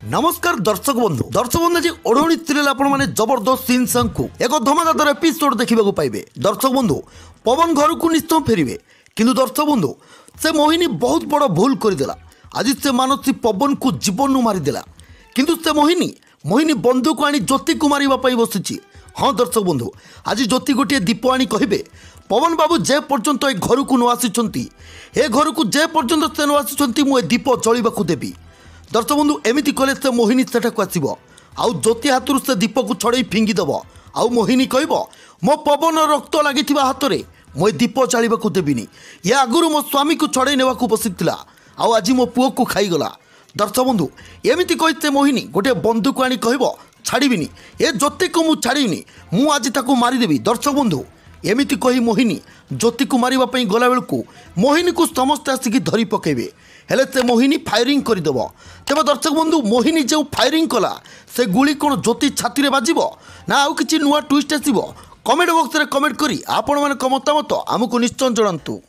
नमस्कार दर्शक बंधु जी ओढ़णी सीरियल आपण जबरदस्त सीन संग एक धमाकादार एपिसोड देखा पाइबे। दर्शक बंधु पवन घर को निश्चय फेरवे किंतु दर्शक बंधु से मोहिनी बहुत बड़ भूल करदेला। आज से मानसी पवन को जीवन मारिदेला किंतु से मोहिनी बंधुक आनी ज्योति को मारे बसी। हाँ दर्शक बंधु आज ज्योति गोटे दीप आनी कहे पवन बाबू जे पर्यंत ए घर को न आसी ए घर को जे पर्यंत से न आसी मुझे दीप जलिबा देवी। दर्शक बंधु एमती कले से मोहिनी सेठाक आसो आउ ज्योति हाथ से दीप को छड़े फिंगिदेव आउ मोहिनी कह मो पवन रक्त लगी हाथ में मुझे दीप जाड़ा देविनी या आगुरी मो स्वामी को छड़े ने बसी आउ आज मो पुओ को खाईगला। दर्शक बंधु एमती कही से मोहिनी गोटे बंधु को आनी कह छाड़बी ए ज्योति को मुझे छाड़बी मु आज ताको मारिदेवी। दर्शक बंधु एमती कही मोहिनी ज्योति को मारे गला बेलू मोहिनी को समस्ते आसिक धरी पकेबे हेले से मोहिनी फायरिंग करदेव। तेज दर्शक बंधु मोहिनी जो फायरिंग कला से गुली कौन ज्योति छाती में बाजिब ना आउ किसी नुआ ट्विस्ट आसो कमेंट बॉक्स में कमेंट करी आपण मान मतामत आमको निश्चय जनातु।